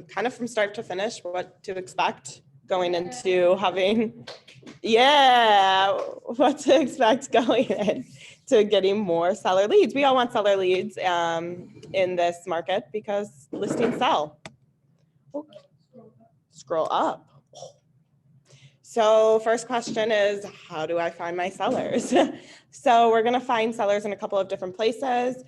kind of from start to finish, what to expect going into having, what to expect going into getting more seller leads. We all want seller leads in this market because listings sell. Scroll up. So first question is, how do I find my sellers? So we're gonna find sellers in a couple of different places.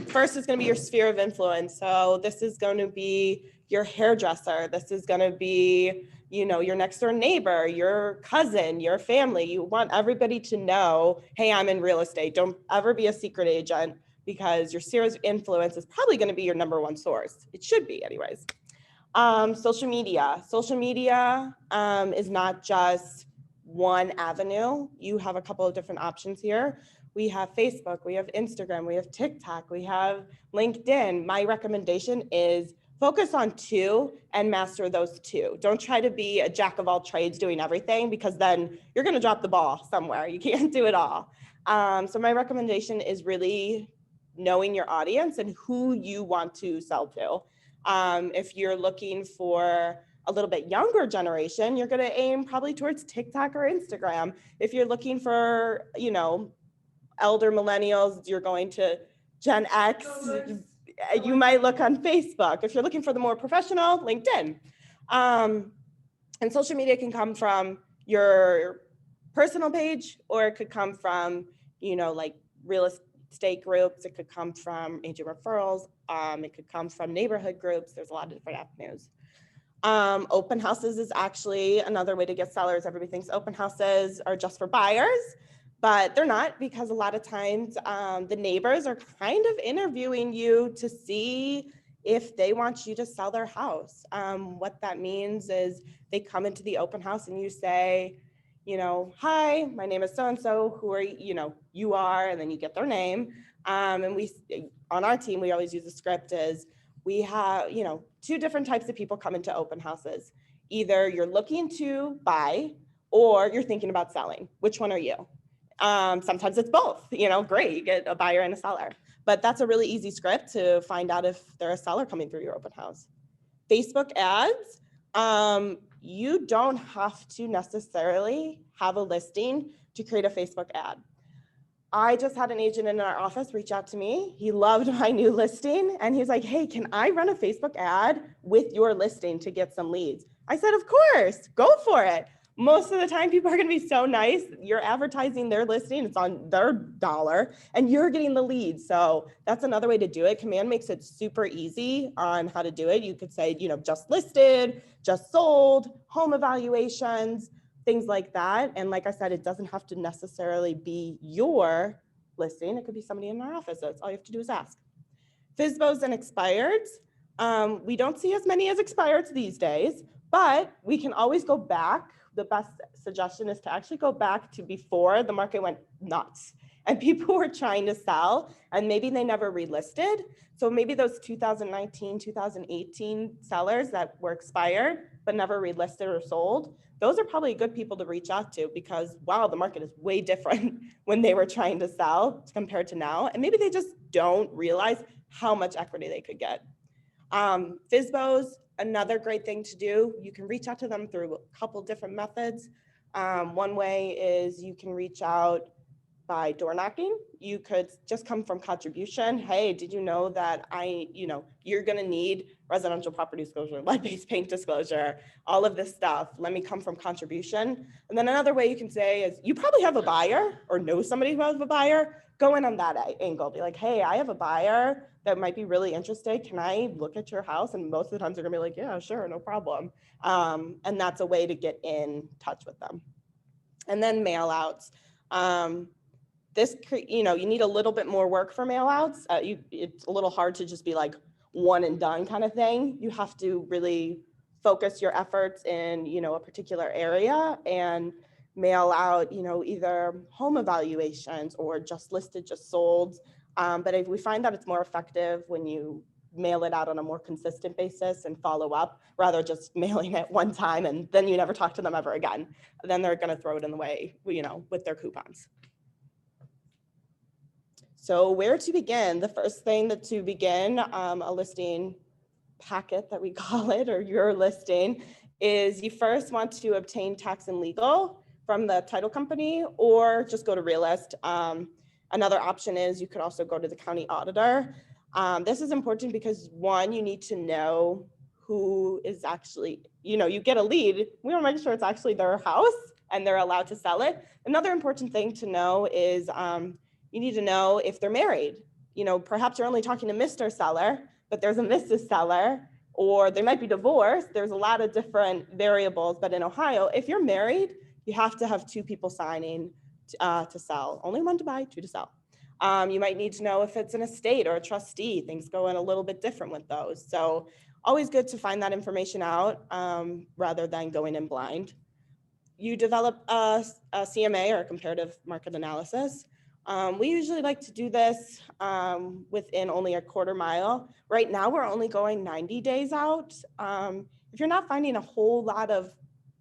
First is gonna be your sphere of influence. So this is gonna be your hairdresser. This is gonna be, your next door neighbor, your cousin, your family. You want everybody to know, hey, I'm in real estate. Don't ever be a secret agent because your sphere of influence is probably gonna be your number one source. It should be anyways. Social media. Social media is not just one avenue. You have a couple of different options here. We have Facebook, we have Instagram, we have TikTok, we have LinkedIn. My recommendation is focus on two and master those two. Don't try to be a jack of all trades doing everything because then you're gonna drop the ball somewhere. You can't do it all. So my recommendation is really knowing your audience and who you want to sell to. If you're looking for a little bit younger generation, you're going to aim probably towards TikTok or Instagram. If you're looking for, elder millennials, you're going to Gen X. You might look on Facebook. If you're looking for the more professional, LinkedIn. And social media can come from your personal page, or it could come from, like real estate groups. It could come from agent referrals. It could come from neighborhood groups. There's a lot of different avenues. Open houses is actually another way to get sellers. Everybody thinks open houses are just for buyers, but they're not, because a lot of times the neighbors are kind of interviewing you to see if they want you to sell their house. What that means is they come into the open house and you say, hi, my name is so-and-so, who are you are, and then you get their name. And we, on our team, we always use a script is we have, two different types of people come into open houses. Either you're looking to buy or you're thinking about selling. Which one are you? Sometimes it's both, great, you get a buyer and a seller. But that's a really easy script to find out if they're a seller coming through your open house. Facebook ads, you don't have to necessarily have a listing to create a Facebook ad. I just had an agent in our office reach out to me. He loved my new listing and he's like, hey, can I run a Facebook ad with your listing to get some leads? I said, of course, go for it. Most of the time people are gonna be so nice. You're advertising their listing, it's on their dollar and you're getting the leads. So that's another way to do it. Command makes it super easy on how to do it. You could say, just listed, just sold, home evaluations, things like that. And like I said, it doesn't have to necessarily be your listing. It could be somebody in our office. That's all you have to do is ask. FSBOs and expireds. We don't see as many as expireds these days, but we can always go back. The best suggestion is to actually go back to before the market went nuts and people were trying to sell and maybe they never relisted. So maybe those 2019, 2018 sellers that were expired but never relisted or sold, those are probably good people to reach out to because, wow, the market is way different when they were trying to sell compared to now. And maybe they just don't realize how much equity they could get. FSBOs, another great thing to do. You can reach out to them through a couple different methods. One way is you can reach out by door knocking. You could just come from contribution. Hey, did you know that you're gonna need residential property disclosure, lead-based paint disclosure, all of this stuff. Let me come from contribution. And then another way you can say is you probably have a buyer or know somebody who has a buyer. Go in on that angle. Be like, hey, I have a buyer that might be really interested. Can I look at your house? And most of the times they're gonna be like, yeah, sure, no problem. And that's a way to get in touch with them. And then mail outs. You need a little bit more work for mail outs. It's a little hard to just be like one and done kind of thing. You have to really focus your efforts in, a particular area and mail out, either home evaluations or just listed, just sold. But if we find that it's more effective when you mail it out on a more consistent basis and follow up rather just mailing it one time and then you never talk to them ever again. Then they're going to throw it in the way, with their coupons. So where to begin? The first thing to begin a listing packet that we call it, or your listing, is you first want to obtain tax and legal from the title company, or just go to Realist. Another option is you could also go to the county auditor. This is important because, one, you need to know who is actually, you get a lead. We want to make sure it's actually their house and they're allowed to sell it. Another important thing to know is you need to know if they're married. Perhaps you're only talking to Mr. Seller, but there's a Mrs. Seller, or they might be divorced. There's a lot of different variables, but in Ohio, if you're married, you have to have 2 people signing to sell. Only 1 to buy, 2 to sell. You might need to know if it's an estate or a trustee. Things go in a little bit different with those. So always good to find that information out rather than going in blind. You develop a CMA, or a comparative market analysis. We usually like to do this within only a quarter mile. Right now, we're only going 90 days out. If you're not finding a whole lot of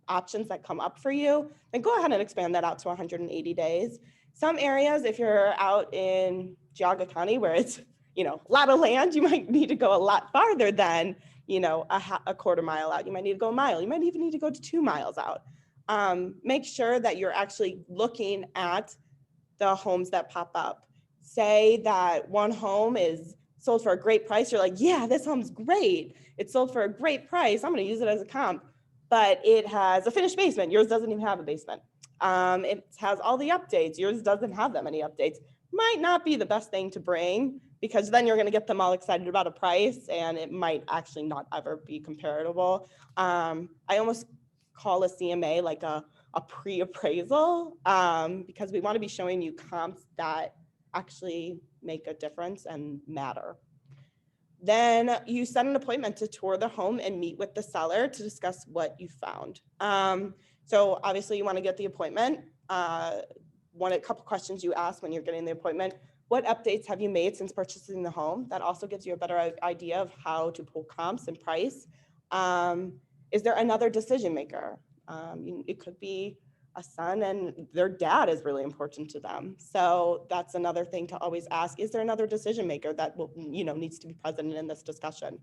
options that come up for you, then go ahead and expand that out to 180 days. Some areas, if you're out in Geauga County, where it's a lot of land, you might need to go a lot farther than a quarter mile out. You might need to go a mile. You might even need to go to 2 miles out. Make sure that you're actually looking at the homes that pop up. Say that one home is sold for a great price. You're like, yeah, this home's great. It's sold for a great price. I'm going to use it as a comp. But it has a finished basement. Yours doesn't even have a basement. It has all the updates. Yours doesn't have that many updates. Might not be the best thing to bring, because then you're going to get them all excited about a price, and it might actually not ever be comparable. I almost call a CMA like a pre-appraisal, because we want to be showing you comps that actually make a difference and matter. Then you set an appointment to tour the home and meet with the seller to discuss what you found. So obviously you want to get the appointment. A couple questions you ask when you're getting the appointment: what updates have you made since purchasing the home? That also gives you a better idea of how to pull comps and price. Is there another decision maker? It could be a son and their dad is really important to them. So that's another thing to always ask. Is there another decision maker that will, needs to be present in this discussion?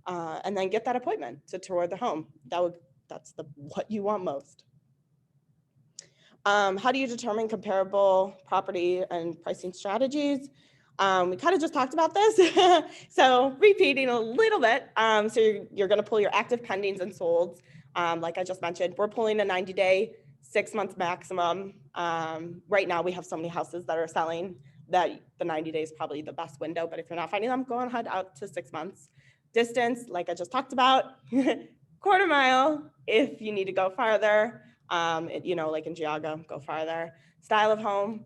And then get that appointment to tour the home. That's what you want most. How do you determine comparable property and pricing strategies? We kind of just talked about this. So repeating a little bit. So you're going to pull your active pendings and solds. Like I just mentioned, we're pulling a 90-day, 6 months maximum. Right now we have so many houses that are selling that the 90 days is probably the best window, but if you're not finding them, go ahead out to 6 months. Distance, like I just talked about, quarter mile if you need to go farther. Like in Geauga, go farther. Style of home,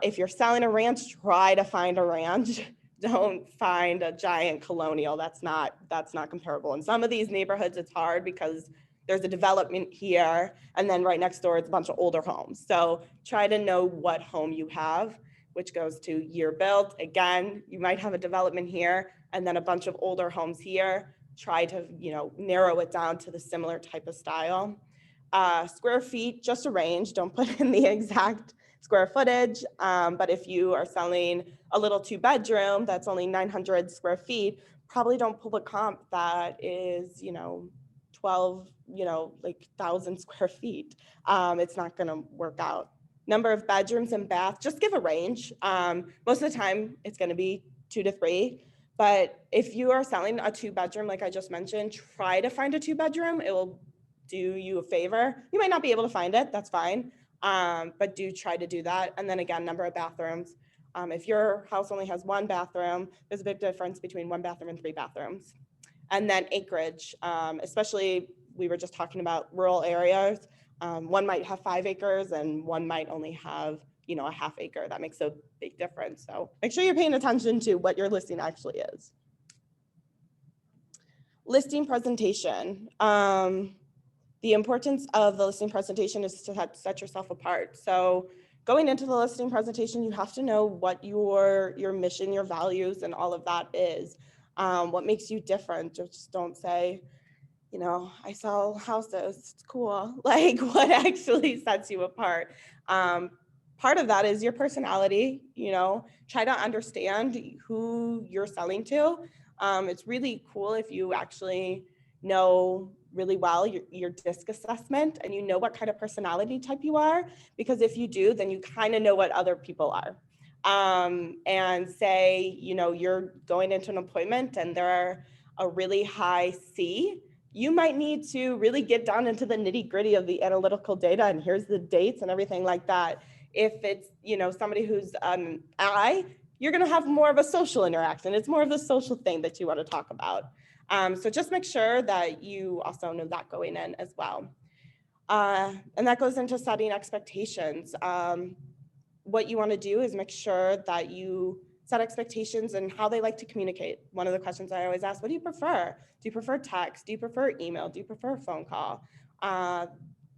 if you're selling a ranch, try to find a ranch. Don't find a giant colonial. That's not comparable. In some of these neighborhoods, it's hard because there's a development here, and then right next door, it's a bunch of older homes. So try to know what home you have, which goes to year built. Again, you might have a development here and then a bunch of older homes here. Try to, narrow it down to the similar type of style. Square feet, just a range. Don't put in the exact square footage. But if you are selling a little 2-bedroom that's only 900 square feet, probably don't pull a comp that is, 12, 1,000 square feet. It's not going to work out. Number of bedrooms and bath, just give a range. Most of the time it's going to be 2 to 3. But if you are selling a 2-bedroom, like I just mentioned, try to find a 2-bedroom. It will do you a favor. You might not be able to find it, that's fine. But do try to do that. And then again, number of bathrooms. If your house only has 1 bathroom, there's a big difference between 1 bathroom and 3 bathrooms. And then acreage, especially we were just talking about rural areas. One might have 5 acres and one might only have, a half acre. That makes a big difference. So make sure you're paying attention to what your listing actually is. Listing presentation. The importance of the listing presentation is to set yourself apart. So going into the listing presentation, you have to know what your mission, your values, and all of that is. What makes you different. Just don't say, I sell houses, it's cool. Like, what actually sets you apart? Part of that is your personality, try to understand who you're selling to. It's really cool if you actually know really well your DISC assessment and you know what kind of personality type you are, because if you do, then you kind of know what other people are. And say, you're going into an appointment and they're a really high C, you might need to really get down into the nitty gritty of the analytical data and here's the dates and everything like that. If it's, somebody who's an I, you're going to have more of a social interaction. It's more of the social thing that you want to talk about. So just make sure that you also know that going in as well. And that goes into setting expectations. What you want to do is make sure that you set expectations and how they like to communicate. One of the questions I always ask, what do you prefer? Do you prefer text? Do you prefer email? Do you prefer a phone call?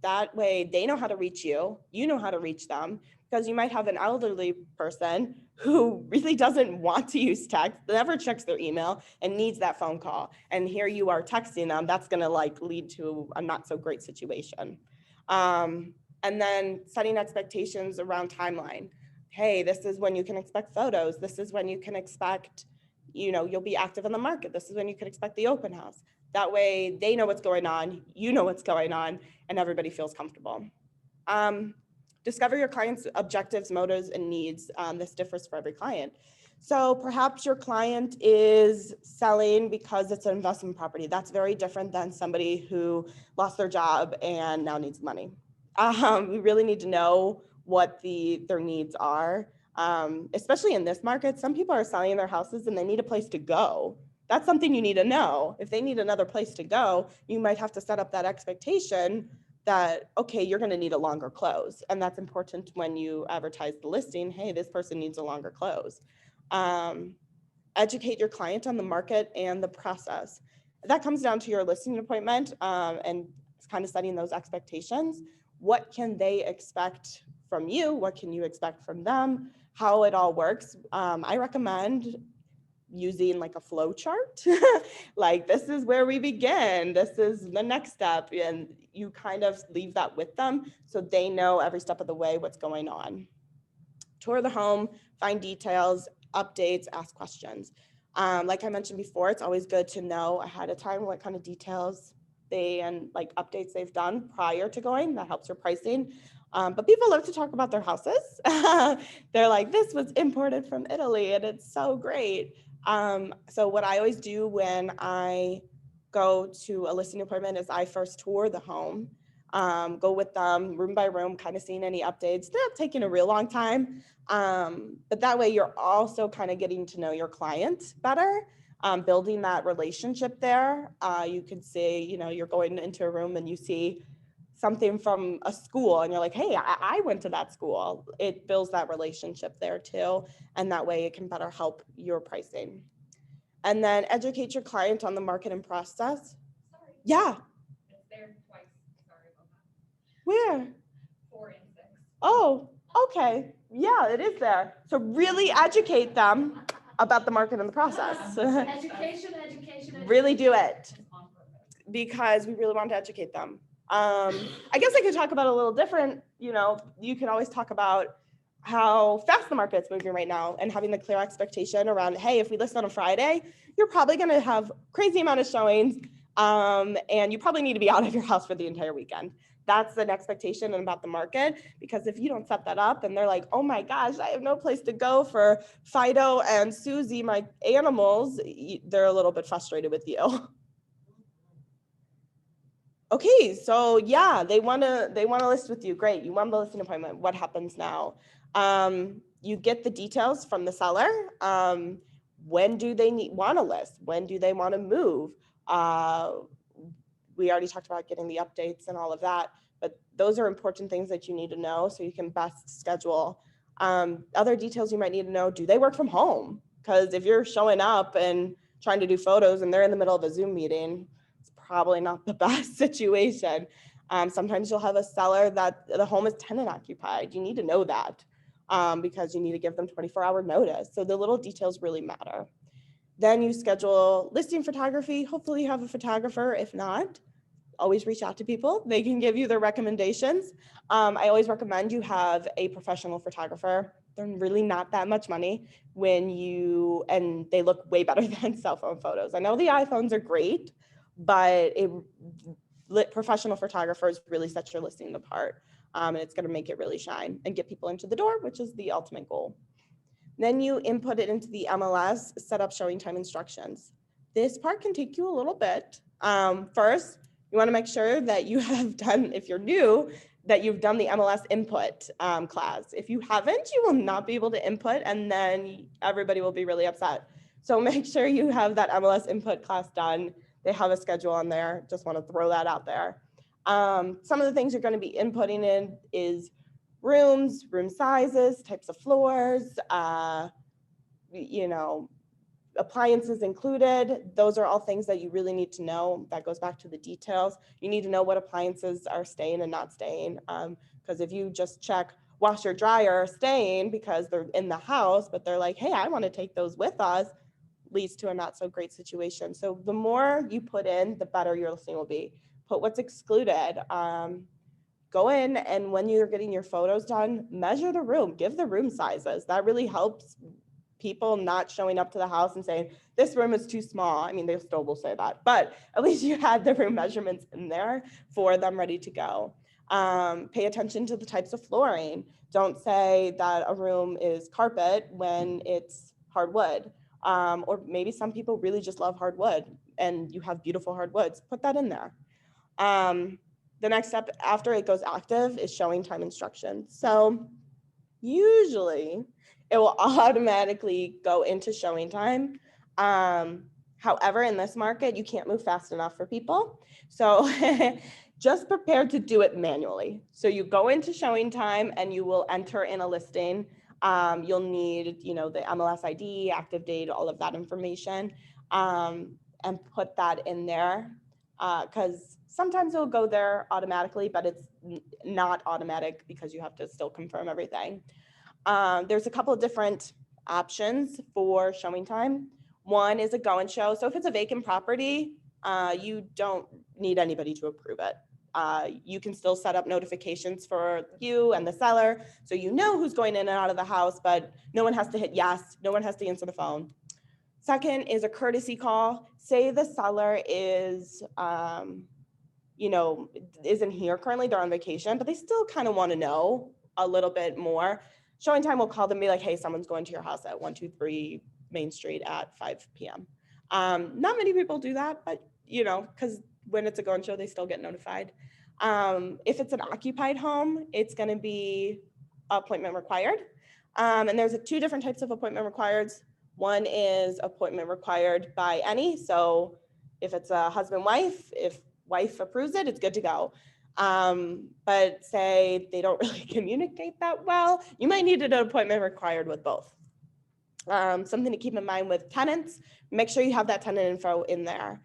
That way they know how to reach you, you know how to reach them, because you might have an elderly person who really doesn't want to use text, never checks their email and needs that phone call. And here you are texting them, that's gonna lead to a not so great situation. And then setting expectations around timeline. Hey, this is when you can expect photos. This is when you can expect, you'll be active in the market. This is when you can expect the open house. That way they know what's going on, you know what's going on, and everybody feels comfortable. Discover your client's objectives, motives, and needs. This differs for every client. So perhaps your client is selling because it's an investment property. That's very different than somebody who lost their job and now needs money. We really need to know what their needs are, especially in this market. Some people are selling their houses and they need a place to go. That's something you need to know. If they need another place to go, you might have to set up that expectation that, okay, you're going to need a longer close. And that's important when you advertise the listing. Hey, this person needs a longer close. Educate your client on the market and the process. That comes down to your listing appointment and kind of setting those expectations. What can they expect from you? What can you expect from them? How it all works. I recommend using a flow chart. This is where we begin. This is the next step. And you kind of leave that with them so they know every step of the way what's going on. Tour the home, find details, updates, ask questions. Like I mentioned before, it's always good to know ahead of time what kind of details updates they've done prior to going. That helps your pricing. But people love to talk about their houses. They're like, this was imported from Italy and it's so great. So what I always do when I go to a listing appointment is I first tour the home, go with them room by room, kind of seeing any updates. They're not taking a real long time. But that way you're also kind of getting to know your client better. Building that relationship there. You could say, you're going into a room and you see something from a school and you're like, hey, I went to that school. It builds that relationship there too. And that way it can better help your pricing. And then educate your client on the market and process. Sorry. Yeah. It's there twice. Sorry about that. Where? 4 and 6. Oh, okay. Yeah, it is there. So really educate them about the market and the process. Education. Really do it, because we really want to educate them. I guess I could talk about a little different, you can always talk about how fast the market's moving right now and having the clear expectation around, hey, if we list on a Friday, you're probably going to have crazy amount of showings, and you probably need to be out of your house for the entire weekend. That's an expectation about the market, because if you don't set that up and they're like, oh my gosh, I have no place to go for Fido and Susie, my animals, they're a little bit frustrated with you. Okay, so yeah, they want to list with you. Great, you won the listing appointment. What happens now? You get the details from the seller. When do they want to list? When do they want to move? We already talked about getting the updates and all of that, but those are important things that you need to know so you can best schedule. Other details you might need to know: do they work from home? Because if you're showing up and trying to do photos and they're in the middle of a Zoom meeting, probably not the best situation. Sometimes you'll have a seller that the home is tenant occupied. You need to know that because you need to give them 24-hour notice. So the little details really matter. Then you schedule listing photography. Hopefully you have a photographer. If not, always reach out to people. They can give you their recommendations. I always recommend you have a professional photographer. they're really not that much money and they look way better than cell phone photos. I know the iPhones are great, but professional photographers really set your listing apart. And it's going to make it really shine and get people into the door, which is the ultimate goal. Then you input it into the MLS, set up showing time instructions. This part can take you a little bit. First, you want to make sure that you have done, if you're new, that you've done the MLS input class. If you haven't, you will not be able to input, and then everybody will be really upset. So make sure you have that MLS input class done. They have a schedule on there. Just want to throw that out there. Some of the things you're going to be inputting in is rooms, room sizes, types of floors, appliances included. Those are all things that you really need to know. That goes back to the details. You need to know what appliances are staying and not staying. Because if you just check washer, dryer staying because they're in the house, but they're like, hey, I want to take those with us, leads to a not so great situation. So the more you put in, the better your listing will be. Put what's excluded. Go in, and when you're getting your photos done, measure the room, give the room sizes. That really helps people not showing up to the house and saying, this room is too small. I mean, they still will say that, but at least you had the room measurements in there for them ready to go. Pay attention to the types of flooring. Don't say that a room is carpet when it's hardwood. Or maybe some people really just love hardwood and you have beautiful hardwoods. Put that in there. The next step after it goes active is showing time instructions. So usually it will automatically go into showing time. However, in this market, you can't move fast enough for people. So just prepare to do it manually. So you go into showing time and you will enter in a listing. You'll need, the MLS ID, active date, all of that information, and put that in there. Because sometimes it'll go there automatically, but it's not automatic because you have to still confirm everything. There's a couple of different options for showing time. One is a go and show. So if it's a vacant property, you don't need anybody to approve it. You can still set up notifications for you and the seller, so you know who's going in and out of the house, but no one has to hit yes, no one has to answer the phone. Second is a courtesy call. Say the seller is, isn't here currently, they're on vacation, but they still kind of want to know a little bit more. Showing time will call them and be like, hey, someone's going to your house at 123 Main Street at 5 p.m. Not many people do that, but because when it's a go and show, they still get notified. If it's an occupied home, it's going to be appointment required. And there's two different types of appointment required. One is appointment required by any. So if it's a husband-wife, if wife approves it, it's good to go. But say they don't really communicate that well, you might need an appointment required with both. Something to keep in mind with tenants, make sure you have that tenant info in there.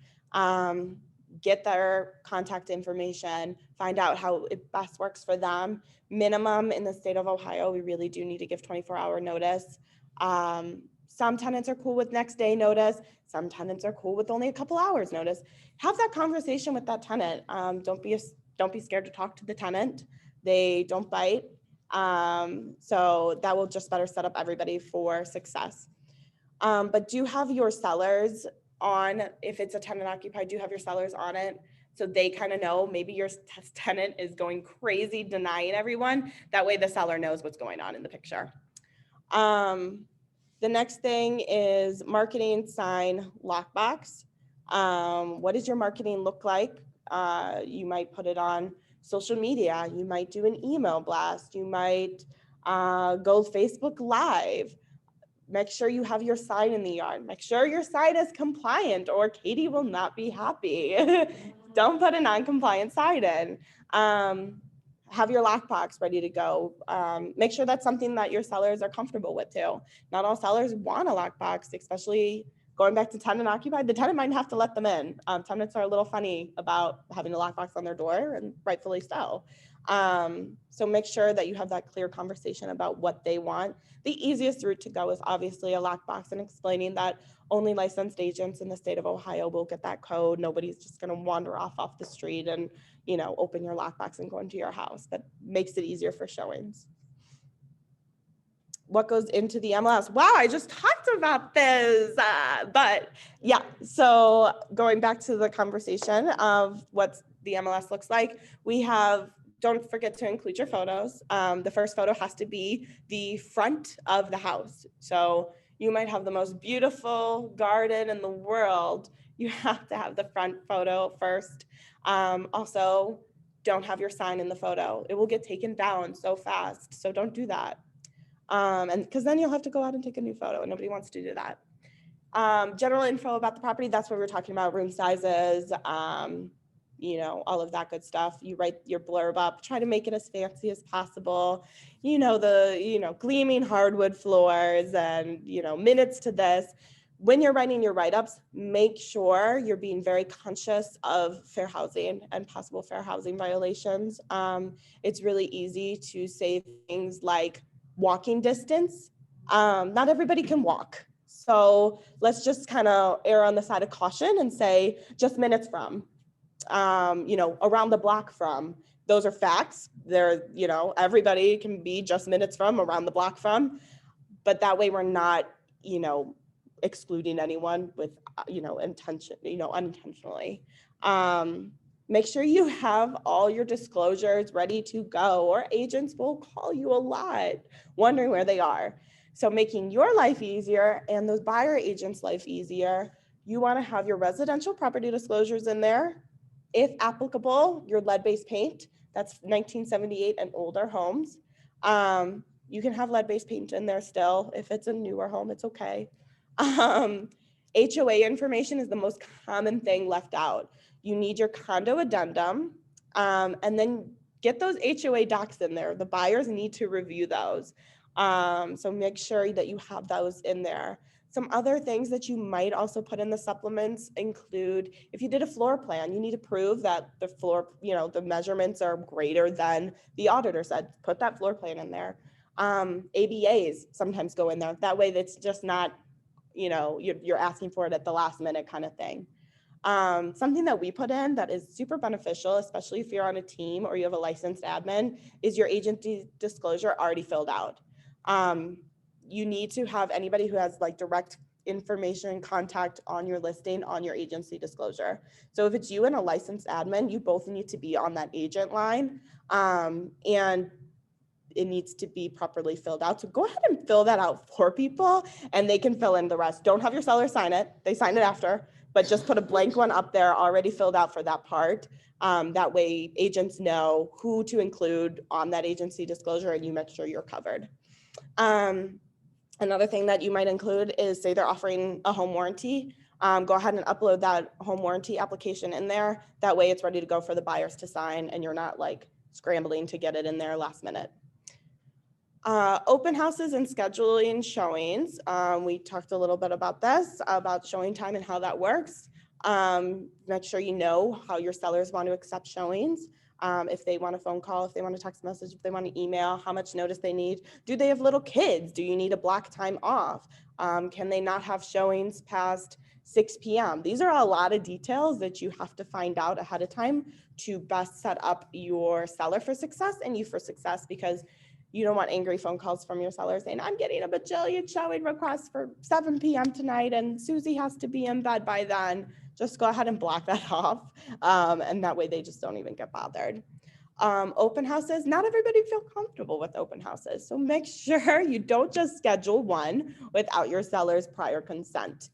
Get their contact information, find out how it best works for them. Minimum in the state of Ohio, we really do need to give 24-hour notice. Some tenants are cool with next day notice. Some tenants are cool with only a couple hours notice. Have that conversation with that tenant. Don't be scared to talk to the tenant. They don't bite. So that will just better set up everybody for success. But do have your sellers on, if it's a tenant occupied, do have your sellers on it. So they kind of know maybe your tenant is going crazy denying everyone. That way the seller knows what's going on in the picture. The next thing is marketing, sign, lockbox. What does your marketing look like? You might put it on social media. You might do an email blast. You might go Facebook Live. Make sure you have your sign in the yard. Make sure your sign is compliant or Katie will not be happy. Don't put a non-compliant sign in. Have your lockbox ready to go. Make sure that's something that your sellers are comfortable with too. Not all sellers want a lockbox, especially going back to tenant occupied. The tenant might have to let them in. Tenants are a little funny about having a lockbox on their door, and rightfully so. So make sure that you have that clear conversation about what they want. The easiest route to go is obviously a lockbox and explaining that only licensed agents in the state of Ohio will get that code. Nobody's just going to wander off the street and, open your lockbox and go into your house. That makes it easier for showings. what goes into the MLS. Wow, I just talked about this, but yeah, so going back to the conversation of what the MLS looks like, we have, don't forget to include your photos. The first photo has to be the front of the house. So you might have the most beautiful garden in the world. You have to have the front photo first. Also, don't have your sign in the photo. It will get taken down so fast, so don't do that. And because then you'll have to go out and take a new photo, and nobody wants to do that. General info about the property, that's what we're talking about, room sizes, you know, all of that good stuff. You write your blurb up, try to make it as fancy as possible. You know, gleaming hardwood floors and, minutes to this. When you're writing your write-ups, make sure you're being very conscious of fair housing and possible fair housing violations. It's really easy to say things like walking distance. Not everybody can walk. So let's just kind of err on the side of caution and say just minutes from, around the block from. Those are facts. They're, everybody can be just minutes from, around the block from, but that way we're not, excluding anyone with, intention, unintentionally. Make sure you have all your disclosures ready to go, or agents will call you a lot wondering where they are. So making your life easier and those buyer agents' life easier, you want to have your residential property disclosures in there. If applicable, your lead-based paint, that's 1978 and older homes. You can have lead-based paint in there still. If it's a newer home, it's okay. HOA information is the most common thing left out. You need your condo addendum, and then get those HOA docs in there. The buyers need to review those. So make sure that you have those in there. Some other things that you might also put in the supplements include, if you did a floor plan, you need to prove that the floor, the measurements are greater than the auditor said. Put that floor plan in there. ABAs sometimes go in there. That way it's just not, you're asking for it at the last minute kind of thing. Something that we put in that is super beneficial, especially if you're on a team or you have a licensed admin, is your agency disclosure already filled out. You need to have anybody who has like direct information contact on your listing on your agency disclosure. So if it's you and a licensed admin, you both need to be on that agent line, and it needs to be properly filled out. So go ahead and fill that out for people and they can fill in the rest. Don't have your seller sign it. They sign it after, but just put a blank one up there already filled out for that part. That way agents know who to include on that agency disclosure and you make sure you're covered. Another thing that you might include is, say they're offering a home warranty. Go ahead and upload that home warranty application in there. That way it's ready to go for the buyers to sign and you're not like scrambling to get it in there last minute. Open houses and scheduling showings. We talked a little bit about this, about showing time and how that works. Make sure you know how your sellers want to accept showings. If they want a phone call, if they want a text message, if they want an email, how much notice they need. Do they have little kids? Do you need a block time off? Can they not have showings past 6 p.m.? These are a lot of details that you have to find out ahead of time to best set up your seller for success and you for success, because you don't want angry phone calls from your seller saying, I'm getting a bajillion showing requests for 7 p.m. tonight and Susie has to be in bed by then. Just go ahead and block that off. And that way they just don't even get bothered. Open houses, not everybody feel comfortable with open houses. So make sure you don't just schedule one without your seller's prior consent.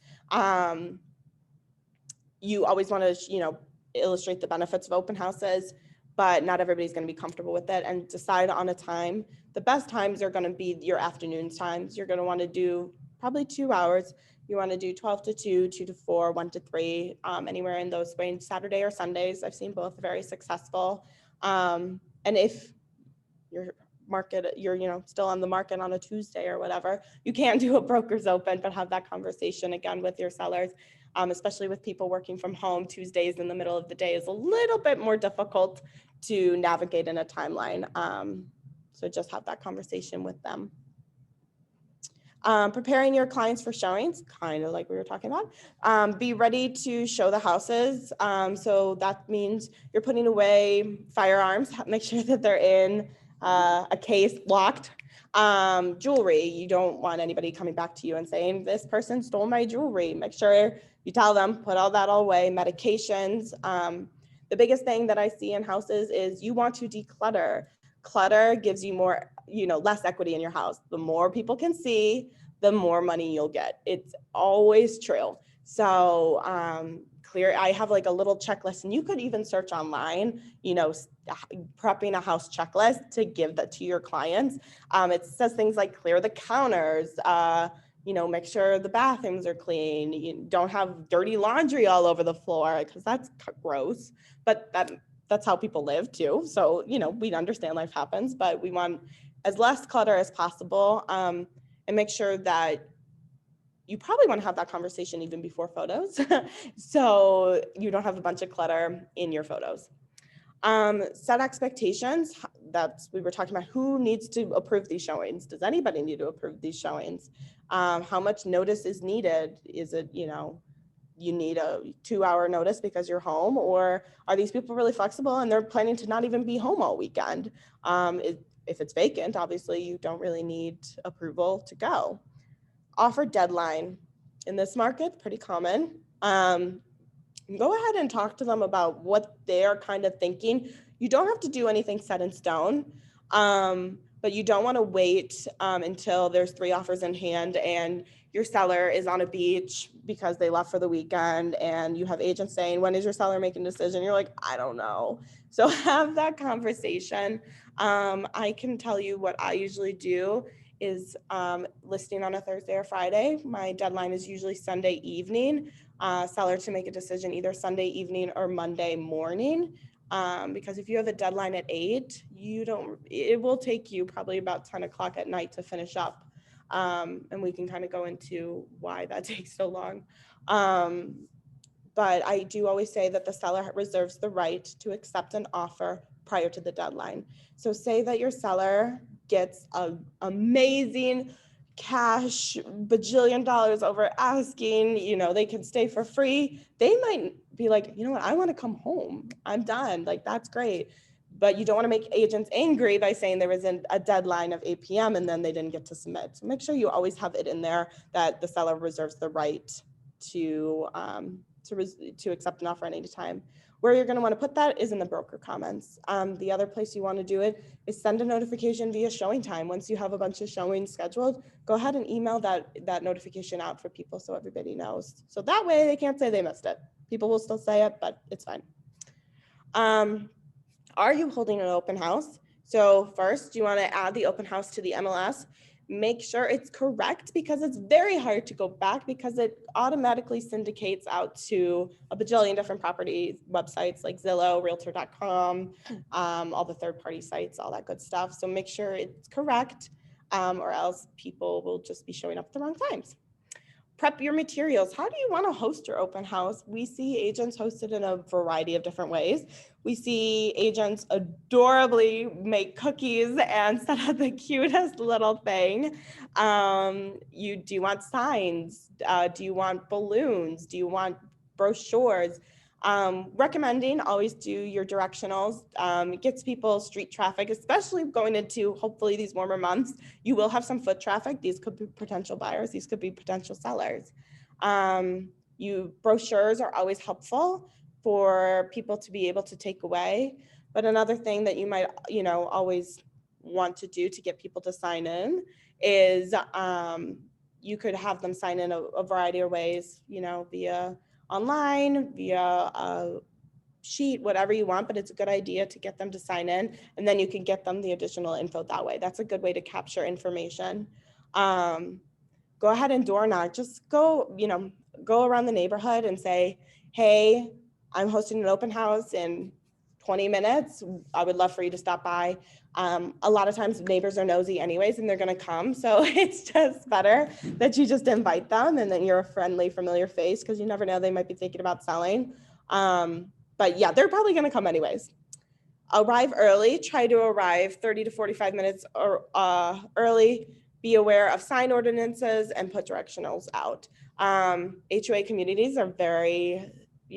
You always want to, illustrate the benefits of open houses, but not everybody's going to be comfortable with it, and decide on a time. The best times are going to be your afternoon times. You're going to want to do probably 2 hours. You want to do 12 to 2, 2 to 4, 1 to 3, anywhere in those range, Saturday or Sundays. I've seen both very successful. And if you're still on the market on a Tuesday or whatever, you can do a broker's open, but have that conversation again with your sellers. Especially with people working from home, Tuesdays in the middle of the day is a little bit more difficult to navigate in a timeline. So just have that conversation with them. Preparing your clients for showings, kind of like we were talking about. Be ready to show the houses. So that means you're putting away firearms, make sure that they're in a case locked. Jewelry, you don't want anybody coming back to you and saying, this person stole my jewelry. Make sure you tell them, put all that away. Medications. The biggest thing that I see in houses is you want to declutter. Clutter gives you more, less equity in your house. The more people can see, the more money you'll get. It's always true. So I have like a little checklist, and you could even search online, prepping a house checklist to give that to your clients. It says things like clear the counters, make sure the bathrooms are clean. You don't have dirty laundry all over the floor, because that's gross, but that's how people live too. So, we understand life happens, but we want as less clutter as possible, and make sure that you probably want to have that conversation even before photos. So you don't have a bunch of clutter in your photos. Set expectations. We were talking about who needs to approve these showings. Does anybody need to approve these showings? How much notice is needed? Is it, you need a 2-hour notice because you're home, or are these people really flexible and they're planning to not even be home all weekend? If it's vacant, obviously you don't really need approval to go. Offer deadline. In this market, pretty common. Go ahead and talk to them about what they're kind of thinking. You don't have to do anything set in stone, but you don't want to wait until there's 3 offers in hand and your seller is on a beach because they left for the weekend, and you have agents saying, when is your seller making a decision? You're like, I don't know. So have that conversation. I can tell you what I usually do is listing on a Thursday or Friday. My deadline is usually Sunday evening. Seller to make a decision either Sunday evening or Monday morning. Because if you have a deadline at 8, it will take you probably about 10 o'clock at night to finish up. And we can kind of go into why that takes so long. But I do always say that the seller reserves the right to accept an offer prior to the deadline. So say that your seller gets an amazing cash bajillion dollars over asking, they can stay for free. They might be like, you know what, I want to come home. I'm done. Like, that's great. But you don't want to make agents angry by saying there isn't a deadline of 8 p.m. and then they didn't get to submit. So make sure you always have it in there that the seller reserves the right to accept an offer at any time. Where you're going to want to put that is in the broker comments. The other place you want to do it is send a notification via showing time. Once you have a bunch of showings scheduled, go ahead and email that notification out for people so everybody knows. So that way they can't say they missed it. People will still say it, but it's fine. Are you holding an open house? So first, you want to add the open house to the MLS. Make sure it's correct, because it's very hard to go back, because it automatically syndicates out to a bajillion different property websites like Zillow, Realtor.com, all the third-party sites, all that good stuff. So make sure it's correct, or else people will just be showing up at the wrong times. Prep your materials. How do you want to host your open house? We see agents host it in a variety of different ways. We see agents adorably make cookies and set up the cutest little thing. Do you want signs? Do you want balloons? Do you want brochures? Recommending always do your directionals. It gets people street traffic, especially going into hopefully these warmer months. You will have some foot traffic. These could be potential buyers. These could be potential sellers. Brochures are always helpful for people to be able to take away. But another thing that you might, always want to do to get people to sign in is you could have them sign in a variety of ways, via online, via a sheet, whatever you want, but it's a good idea to get them to sign in, and then you can get them the additional info that way. That's a good way to capture information. Go ahead and door knock. Just go around the neighborhood and say, hey, I'm hosting an open house in 20 minutes. I would love for you to stop by. A lot of times neighbors are nosy anyways, and they're going to come. So it's just better that you just invite them, and then you're a friendly, familiar face, because you never know, they might be thinking about selling. But yeah, they're probably going to come anyways. Arrive early. Try to arrive 30 to 45 minutes early. Be aware of sign ordinances and put directionals out. HOA communities are very,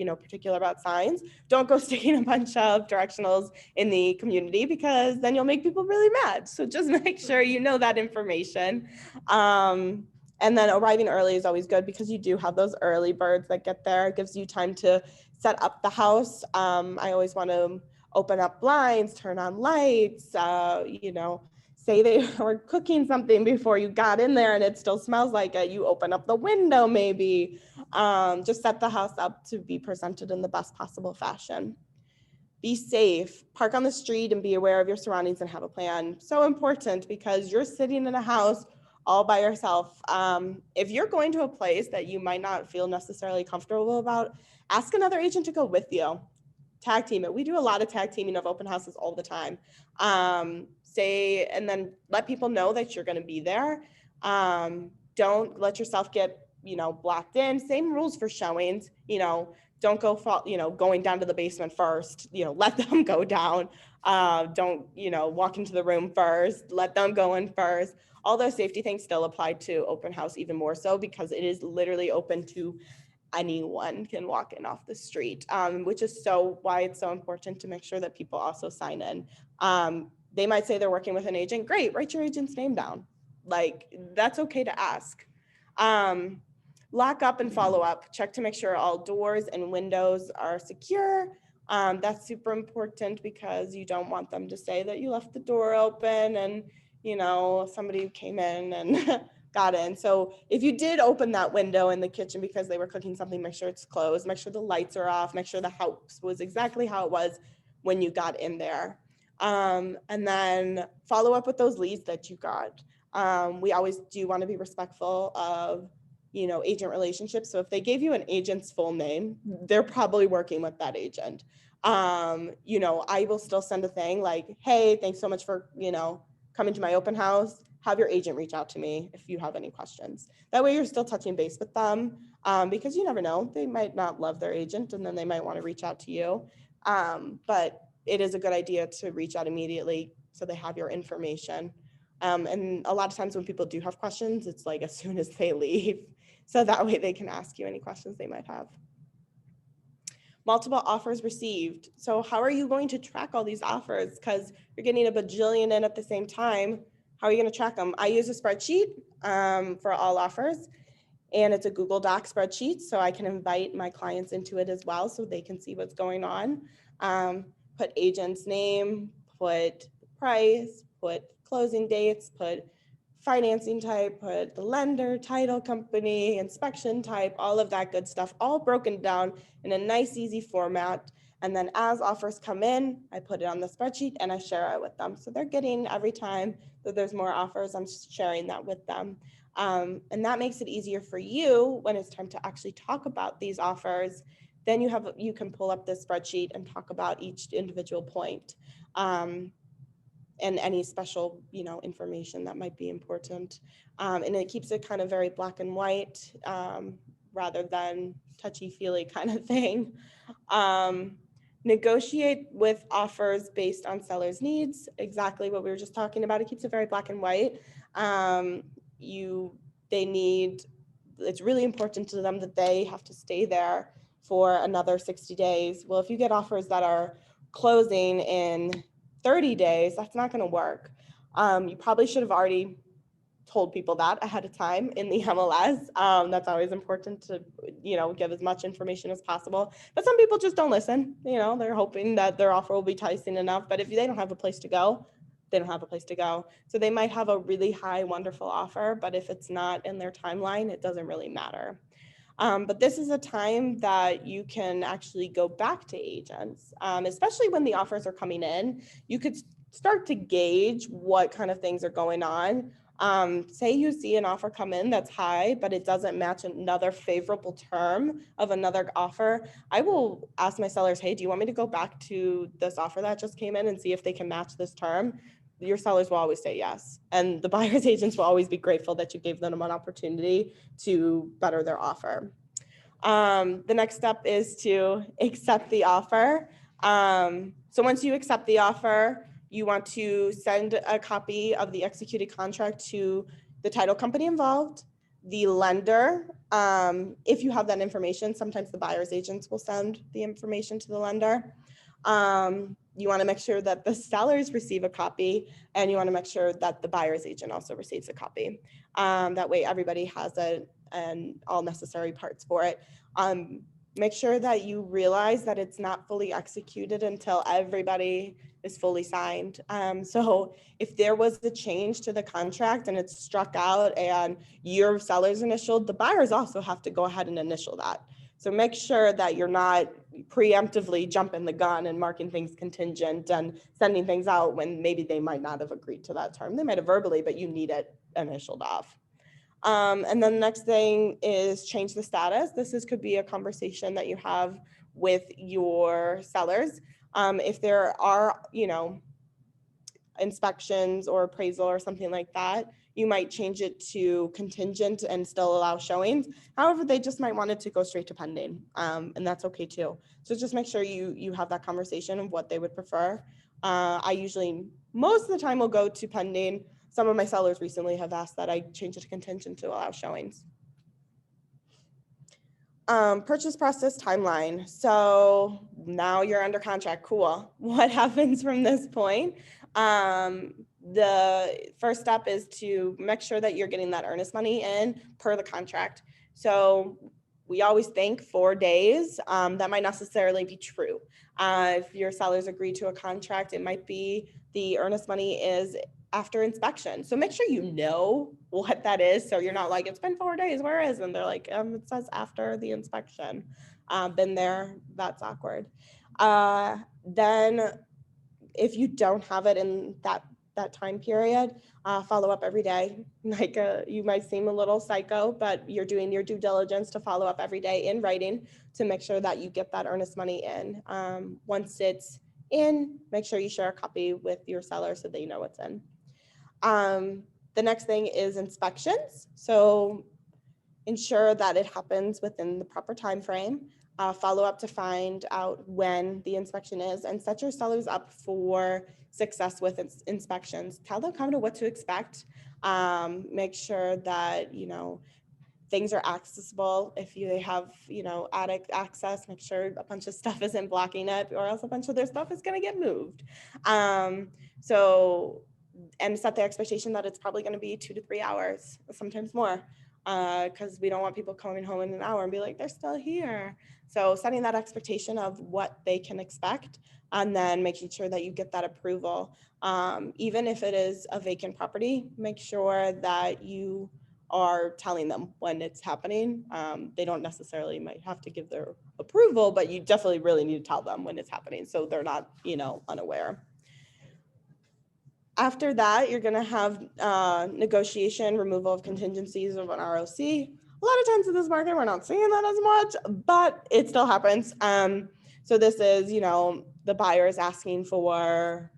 particular about signs, don't go sticking a bunch of directionals in the community because then you'll make people really mad. So just make sure you know that information. And then arriving early is always good because you do have those early birds that get there. It gives you time to set up the house. I always want to open up blinds, turn on lights, say they were cooking something before you got in there and it still smells like it. You open up the window maybe. Just set the house up to be presented in the best possible fashion. Be safe, park on the street and be aware of your surroundings and have a plan. So important because you're sitting in a house all by yourself. If you're going to a place that you might not feel necessarily comfortable about, ask another agent to go with you. Tag team it. We do a lot of tag teaming of open houses all the time. And then let people know that you're going to be there. Don't let yourself get, blocked in. Same rules for showings. Don't go, going down to the basement first. Let them go down. Don't, walk into the room first. Let them go in first. All those safety things still apply to open house even more so because it is literally open to anyone can walk in off the street, which is why it's so important to make sure that people also sign in. They might say they're working with an agent. Great, write your agent's name down. Like, that's okay to ask. Lock up and follow up. Check to make sure all doors and windows are secure. That's super important because you don't want them to say that you left the door open and, somebody came in and got in. So if you did open that window in the kitchen because they were cooking something, make sure it's closed, make sure the lights are off, make sure the house was exactly how it was when you got in there. And then follow up with those leads that you got. We always do want to be respectful of, agent relationships. So if they gave you an agent's full name, they're probably working with that agent. I will still send a thing like, hey, thanks so much for, coming to my open house. Have your agent reach out to me if you have any questions. That way you're still touching base with them because you never know. They might not love their agent and then they might want to reach out to you. But it is a good idea to reach out immediately so they have your information. And a lot of times when people do have questions, it's like as soon as they leave. So that way they can ask you any questions they might have. Multiple offers received. So how are you going to track all these offers? Because you're getting a bajillion in at the same time. How are you going to track them? I use a spreadsheet for all offers, and it's a Google Doc spreadsheet, so I can invite my clients into it as well so they can see what's going on. Put agent's name, put price, put closing dates, put financing type, put the lender, title company, inspection type, all of that good stuff, all broken down in a nice, easy format. And then as offers come in, I put it on the spreadsheet and I share it with them. So they're getting every time that there's more offers, I'm sharing that with them. And that makes it easier for you when it's time to actually talk about these offers. Then you can pull up this spreadsheet and talk about each individual point. And any special, information that might be important. And it keeps it kind of very black and white rather than touchy-feely kind of thing. Negotiate with offers based on seller's needs, exactly what we were just talking about. It keeps it very black and white. It's really important to them that they have to stay there for another 60 days. Well, if you get offers that are closing in 30 days, that's not going to work. You probably should have already told people that ahead of time in the MLS. That's always important to, give as much information as possible. But some people just don't listen. They're hoping that their offer will be enticing enough. But if they don't have a place to go, they don't have a place to go. So they might have a really high, wonderful offer, but if it's not in their timeline, it doesn't really matter. But this is a time that you can actually go back to agents, especially when the offers are coming in. You could start to gauge what kind of things are going on. Say you see an offer come in that's high, but it doesn't match another favorable term of another offer. I will ask my sellers, hey, do you want me to go back to this offer that just came in and see if they can match this term? Your sellers will always say yes. And the buyer's agents will always be grateful that you gave them an opportunity to better their offer. The next step is to accept the offer. So once you accept the offer, you want to send a copy of the executed contract to the title company involved, the lender, If you have that information, sometimes the buyer's agents will send the information to the lender. You want to make sure that the sellers receive a copy, and you want to make sure that the buyer's agent also receives a copy. That way everybody has it and all necessary parts for it. Make sure that you realize that it's not fully executed until everybody is fully signed. So if there was a change to the contract and it's struck out and your seller's initialed, the buyers also have to go ahead and initial that. So make sure that you're not preemptively jumping the gun and marking things contingent and sending things out when maybe they might not have agreed to that term. They might have verbally, but you need it initialed off. And then the next thing is change the status. Could be a conversation that you have with your sellers. If there are, inspections or appraisal or something like that, you might change it to contingent and still allow showings. However, they just might want it to go straight to pending, and that's okay too. So just make sure you have that conversation of what they would prefer. I usually, most of the time, will go to pending. Some of my sellers recently have asked that I change it to contingent to allow showings. Purchase process timeline. So now you're under contract. Cool. What happens from this point? The first step is to make sure that you're getting that earnest money in per the contract. So we always think 4 days. That might necessarily be true. If your sellers agree to a contract, it might be the earnest money is after inspection. So make sure you know what that is. So you're not like, it's been 4 days, where is? And they're like, it says after the inspection. Been there, that's awkward. Then if you don't have it in that time period, follow up every day. Like you might seem a little psycho, but you're doing your due diligence to follow up every day in writing to make sure that you get that earnest money in. Once it's in, make sure you share a copy with your seller so they know what's in. The next thing is inspections. So ensure that it happens within the proper time frame. Follow up to find out when the inspection is, and set your sellers up for success with inspections. Tell them kind of what to expect. Make sure that, things are accessible. If they have, attic access, make sure a bunch of stuff isn't blocking it, or else a bunch of their stuff is going to get moved. And set the expectation that it's probably going to be 2 to 3 hours, sometimes more, because we don't want people coming home in an hour and be like, they're still here. So setting that expectation of what they can expect, and then making sure that you get that approval. Even if it is a vacant property, make sure that you are telling them when it's happening. They don't necessarily might have to give their approval, but you definitely really need to tell them when it's happening so they're not, unaware. After that, you're going to have negotiation, removal of contingencies of an ROC. A lot of times in this market, we're not seeing that as much, but it still happens. So this is, the buyer is asking for,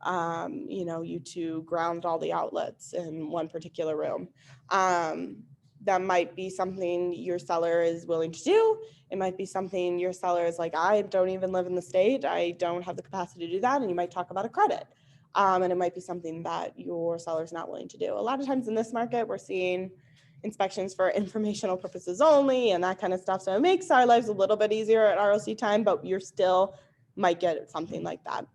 you to ground all the outlets in one particular room. That might be something your seller is willing to do. It might be something your seller is like, I don't even live in the state. I don't have the capacity to do that. And you might talk about a credit. And it might be something that your seller is not willing to do. A lot of times in this market, we're seeing inspections for informational purposes only and that kind of stuff. So it makes our lives a little bit easier at ROC time, but you're still might get something like that.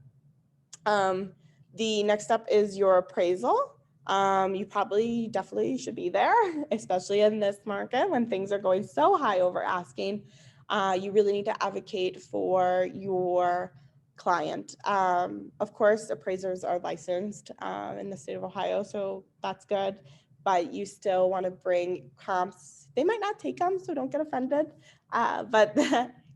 The next step is your appraisal. You definitely should be there, especially in this market when things are going so high over asking. You really need to advocate for your client. Of course, appraisers are licensed in the state of Ohio, so that's good, but you still want to bring comps. They might not take them, so don't get offended, but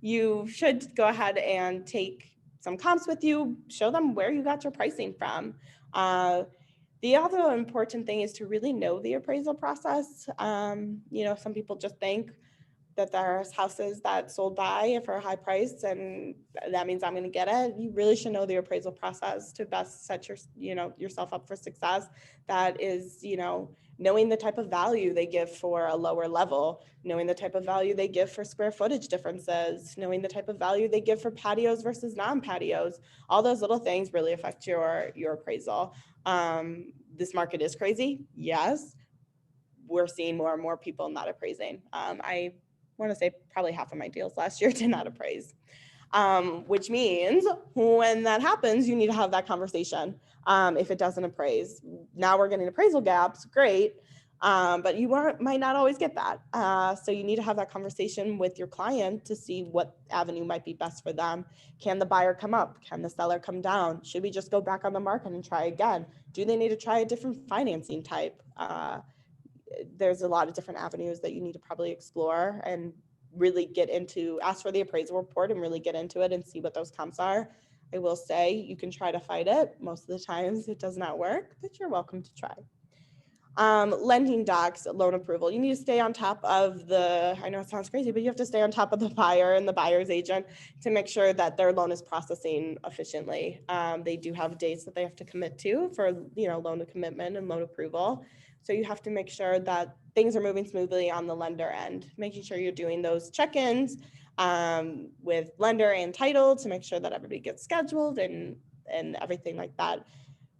you should go ahead and take some comps with you, show them where you got your pricing from. The other important thing is to really know the appraisal process. Some people just think that there's houses that sold by for a high price and that means I'm going to get it. You really should know the appraisal process to best set yourself up for success. That is, knowing the type of value they give for a lower level, knowing the type of value they give for square footage differences, knowing the type of value they give for patios versus non-patios. All those little things really affect your appraisal. This market is crazy, yes. we're seeing more and more people not appraising. I want to say probably half of my deals last year did not appraise, which means when that happens, you need to have that conversation. If it doesn't appraise, now we're getting appraisal gaps, great. But you might not always get that. So you need to have that conversation with your client to see what avenue might be best for them. Can the buyer come up? Can the seller come down? Should we just go back on the market and try again? Do they need to try a different financing type? There's a lot of different avenues that you need to probably explore and really get into, ask for the appraisal report and really get into it and see what those comps are. I will say you can try to fight it. Most of the times it does not work, but you're welcome to try. Lending docs, loan approval. You need to stay on top of I know it sounds crazy, but you have to stay on top of the buyer and the buyer's agent to make sure that their loan is processing efficiently. They do have dates that they have to commit to for, loan to commitment and loan approval. So you have to make sure that things are moving smoothly on the lender end, making sure you're doing those check-ins with lender and title to make sure that everybody gets scheduled and everything like that,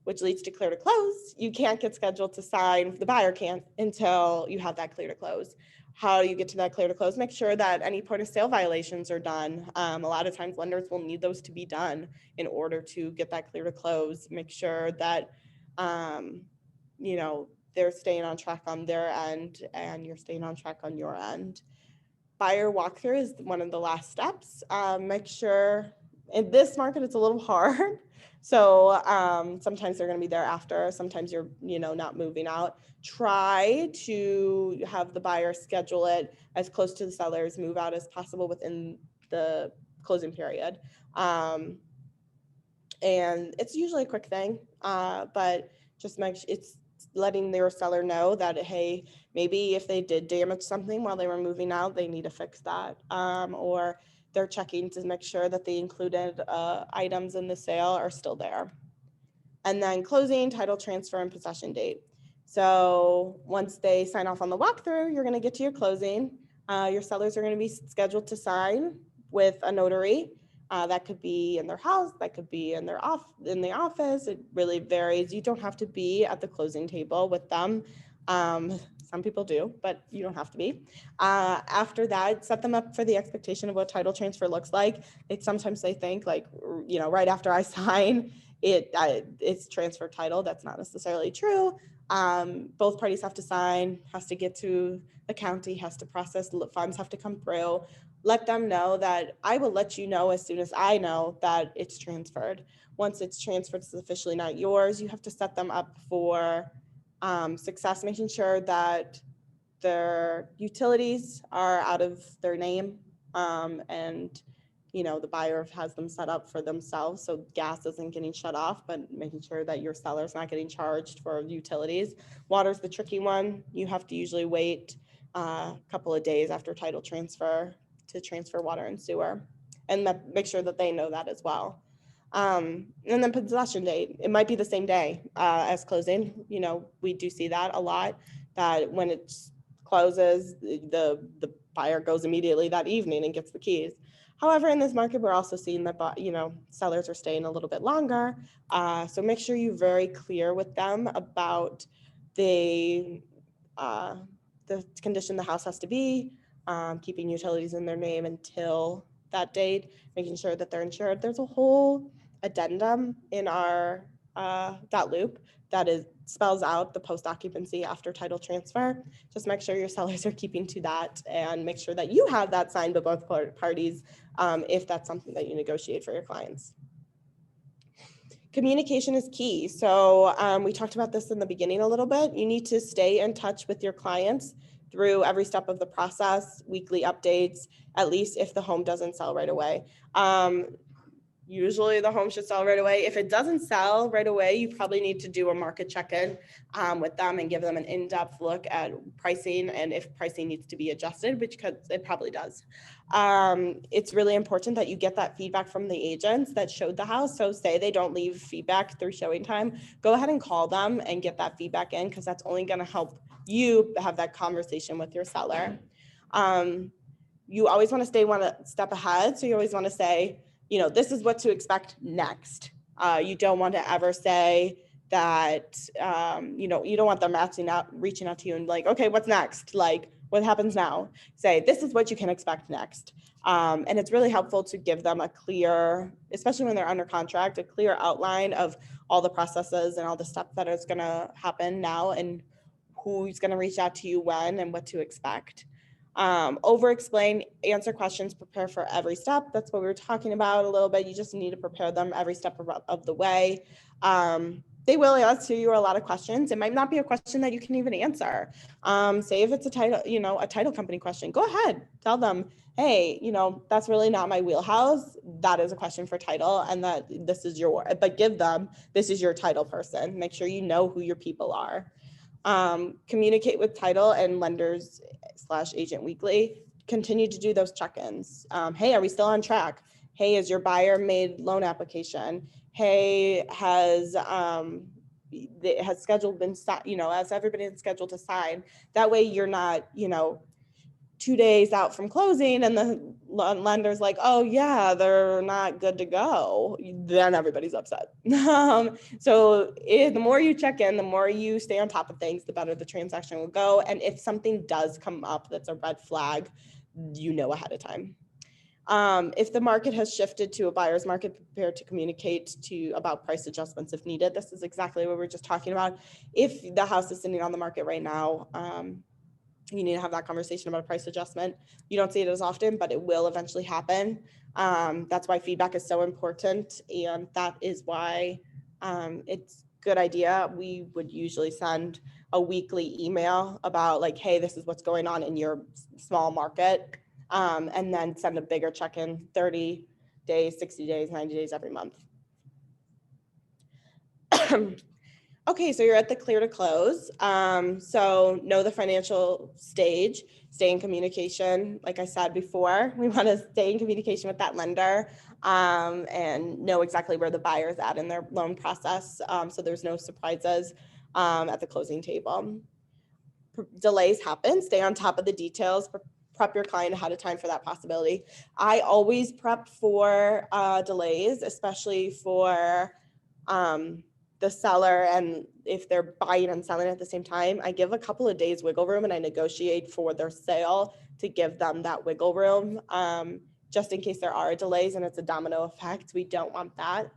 which leads to clear to close. You can't get scheduled to sign, the buyer can't, until you have that clear to close. How do you get to that clear to close? Make sure that any point of sale violations are done. A lot of times lenders will need those to be done in order to get that clear to close. Make sure that, they're staying on track on their end and you're staying on track on your end. Buyer walkthrough is one of the last steps. Make sure, in this market, it's a little hard. So sometimes they're going to be there after. Sometimes you're, not moving out. Try to have the buyer schedule it as close to the seller's move out as possible within the closing period. And it's usually a quick thing, but just it's letting their seller know that, hey, maybe if they did damage something while they were moving out, they need to fix that. Or they're checking to make sure that the included items in the sale are still there. And then closing, title transfer, and possession date. So once they sign off on the walkthrough, you're going to get to your closing. Your sellers are going to be scheduled to sign with a notary. That could be in their house, that could be in the office. It really varies. You don't have to be at the closing table with them. Some people do, but you don't have to be. After that, set them up for the expectation of what title transfer looks like. Sometimes they think right after I sign, it's transfer title. That's not necessarily true. Both parties have to sign, has to get to the county, has to process, funds have to come through. Let them know that I will let you know as soon as I know that it's transferred. Once it's transferred, it's officially not yours. You have to set them up for success, making sure that their utilities are out of their name and the buyer has them set up for themselves so gas isn't getting shut off, but making sure that your seller's not getting charged for utilities. Water's the tricky one. You have to usually wait a couple of days after title transfer to transfer water and sewer, and make sure that they know that as well. And then possession date, it might be the same day as closing. We do see that a lot, that when it closes, the buyer goes immediately that evening and gets the keys. However, in this market, we're also seeing that, sellers are staying a little bit longer. So make sure you're very clear with them about the condition the house has to be, keeping utilities in their name until that date, making sure that they're insured. There's a whole addendum in our .loop that spells out the post-occupancy after title transfer. Just make sure your sellers are keeping to that and make sure that you have that signed by both parties if that's something that you negotiate for your clients. Communication is key. So we talked about this in the beginning a little bit. You need to stay in touch with your clients through every step of the process, weekly updates, at least if the home doesn't sell right away. Usually the home should sell right away. If it doesn't sell right away, you probably need to do a market check-in with them and give them an in-depth look at pricing and if pricing needs to be adjusted, because it probably does. It's really important that you get that feedback from the agents that showed the house. So say they don't leave feedback through showing time, go ahead and call them and get that feedback in, because that's only going to help you have that conversation with your seller. You always want to stay one step ahead. So you always want to say, this is what to expect next. You don't want to ever say, that, you know, you don't want them reaching out to you and like, okay, what's next? Like, what happens now? Say, this is what you can expect next. And it's really helpful to give them a clear, especially when they're under contract, a clear outline of all the processes and all the stuff that is going to happen now and who's going to reach out to you when and what to expect. Over explain, answer questions, prepare for every step. That's what we were talking about a little bit. You just need to prepare them every step of the way. They will ask you a lot of questions. It might not be a question that you can even answer. Say if it's a title, you know, a title company question, go ahead, tell them, hey, you know, that's really not my wheelhouse. That is a question for title, and that this is your, but give them, this is your title person. Make sure you know who your people are. Communicate with title and lenders / agent weekly. Continue to do those check-ins. Hey, are we still on track? Hey, has your buyer made loan application? Hey, has scheduled been, you know, as everybody is scheduled to sign? That way you're not, you know, 2 days out from closing and the lender's like, oh yeah, they're not good to go. Then everybody's upset. So the more you check in, the more you stay on top of things, the better the transaction will go. And if something does come up that's a red flag, you know ahead of time. If the market has shifted to a buyer's market, prepare to communicate about price adjustments if needed. This is exactly what we were just talking about. If the house is sitting on the market right now, you need to have that conversation about a price adjustment. You don't see it as often, but it will eventually happen. That's why feedback is so important. And that is why it's a good idea. We would usually send a weekly email about like, hey, this is what's going on in your small market. And then send a bigger check-in 30 days, 60 days, 90 days every month. Okay, so you're at the clear to close. So know the financial stage, stay in communication. Like I said before, we want to stay in communication with that lender and know exactly where the buyer is at in their loan process. So there's no surprises at the closing table. Delays happen, stay on top of the details, prep your client ahead of time for that possibility. I always prep for delays, especially for the seller, and if they're buying and selling at the same time, I give a couple of days wiggle room and I negotiate for their sale to give them that wiggle room just in case there are delays and it's a domino effect. We don't want that.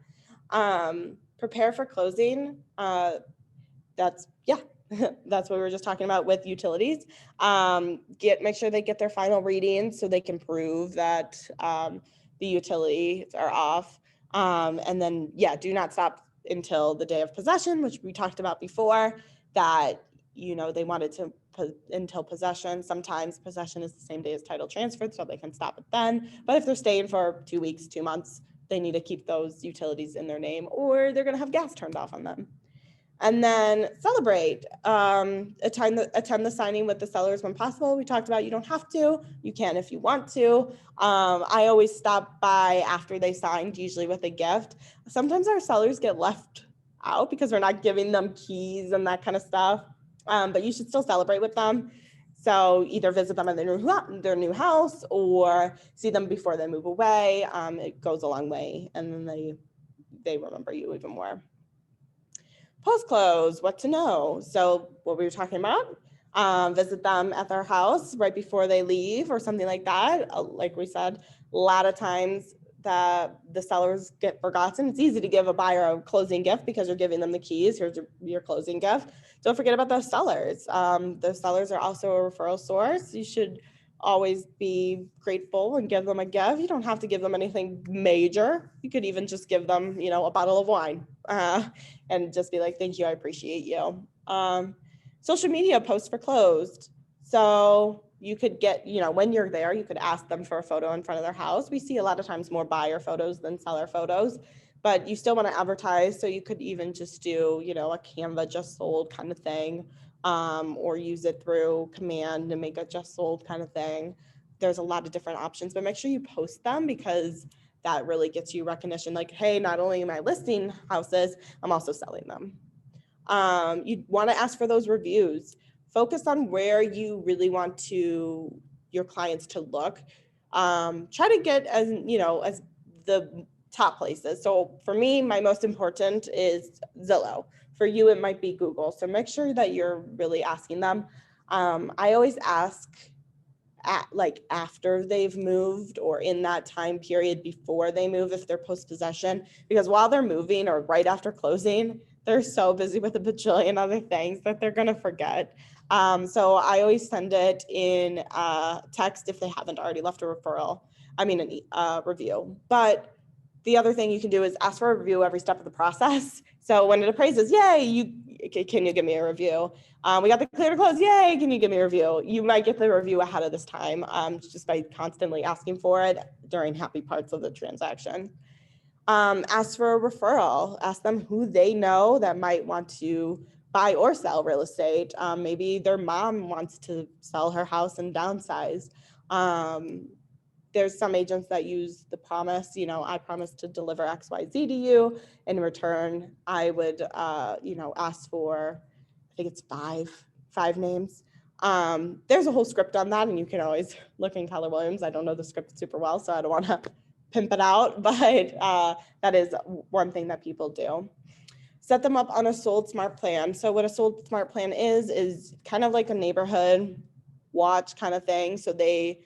Prepare for closing. That's what we were just talking about with utilities. Make sure they get their final readings so they can prove that the utilities are off. And then, do not stop until the day of possession, which we talked about before, that, you know, they wanted to until possession. Sometimes possession is the same day as title transferred, so they can stop it then. But if they're staying for 2 weeks, 2 months, they need to keep those utilities in their name or they're going to have gas turned off on them. And then celebrate, attend the signing with the sellers when possible. We talked about you don't have to, you can if you want to. I always stop by after they signed, usually with a gift. Sometimes our sellers get left out because we're not giving them keys and that kind of stuff, but you should still celebrate with them. So either visit them in their new house or see them before they move away. It goes a long way, and then they remember you even more. Post-close, what to know. So what we were talking about, visit them at their house right before they leave or something like that. Like we said, a lot of times that the sellers get forgotten. It's easy to give a buyer a closing gift because you're giving them the keys. Here's your closing gift. Don't forget about those sellers. Those sellers are also a referral source. You should always be grateful and give them a gift. You don't have to give them anything major. You could even just give them, you know, a bottle of wine and just be like, thank you, I appreciate you. Social media posts for closed. So you could get, you know, when you're there, you could ask them for a photo in front of their house. We see a lot of times more buyer photos than seller photos, but you still want to advertise. So you could even just do, you know, a Canva just sold kind of thing. Or use it through command and make a just sold kind of thing. There's a lot of different options, but make sure you post them because that really gets you recognition. Like, hey, not only am I listing houses, I'm also selling them. You want to ask for those reviews. Focus on where you really want your clients to look. Try to get as the top places. So for me, my most important is Zillow. For you, it might be Google. So make sure that you're really asking them. I always ask after they've moved or in that time period before they move if they're post-possession, because while they're moving or right after closing, they're so busy with a bajillion other things that they're going to forget. So I always send it in text if they haven't already left a referral. I mean, a review. But the other thing you can do is ask for a review every step of the process. So when it appraises, yay, can you give me a review? We got the clear to close, yay, can you give me a review? You might get the review ahead of this time just by constantly asking for it during happy parts of the transaction. Ask for a referral, ask them who they know that might want to buy or sell real estate. Maybe their mom wants to sell her house and downsize. There's some agents that use the promise, I promise to deliver XYZ to you. In return, I would, ask for, I think it's five names. There's a whole script on that, and you can always look in Keller Williams. I don't know the script super well, so I don't want to pimp it out, but that is one thing that people do. Set them up on a sold smart plan. So what a sold smart plan is kind of like a neighborhood watch kind of thing. So they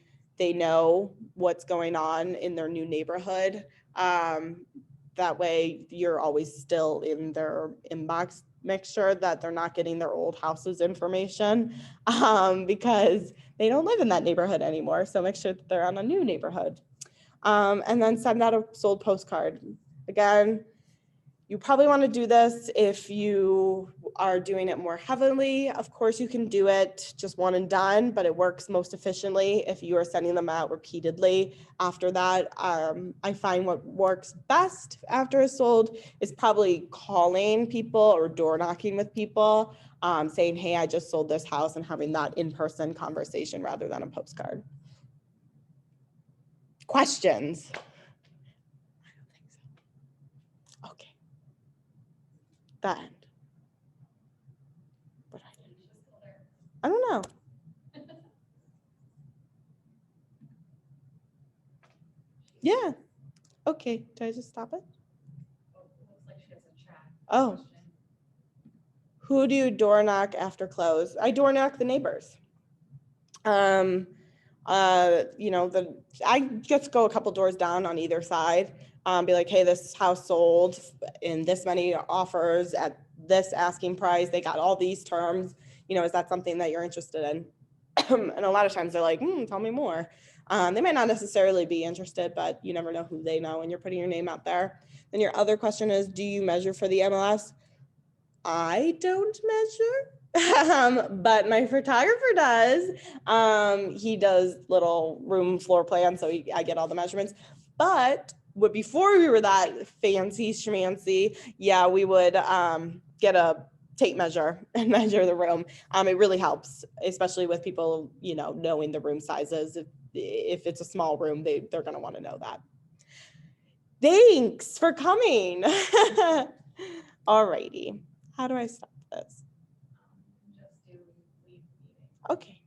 know what's going on in their new neighborhood. That way you're always still in their inbox. Make sure that they're not getting their old house's information because they don't live in that neighborhood anymore. So make sure that they're on a new neighborhood. And then send out a sold postcard. Again, you probably want to do this if you are doing it more heavily. Of course, you can do it just one and done, but it works most efficiently if you are sending them out repeatedly. After that, I find what works best after it's sold is probably calling people or door knocking with people, saying, hey, I just sold this house, and having that in-person conversation rather than a postcard. Questions? Okay. That end. But I don't know. Yeah. Okay. Do I just stop it? Looks like she has a chat. Oh. question. Who do you door knock after close? I door knock the neighbors. I just go a couple doors down on either side. Be like, hey, this house sold in this many offers at this asking price. They got all these terms. Is that something that you're interested in? And a lot of times they're like, tell me more. They might not necessarily be interested, but you never know who they know, and you're putting your name out there. Then your other question is, do you measure for the MLS? I don't measure, but my photographer does. He does little room floor plans, so I get all the measurements. But before we were that fancy schmancy, yeah, we would get a tape measure and measure the room. It really helps, especially with people, knowing the room sizes. If it's a small room, they're going to want to know that. Thanks for coming. All righty. How do I stop this? Just do leave the meeting. Okay.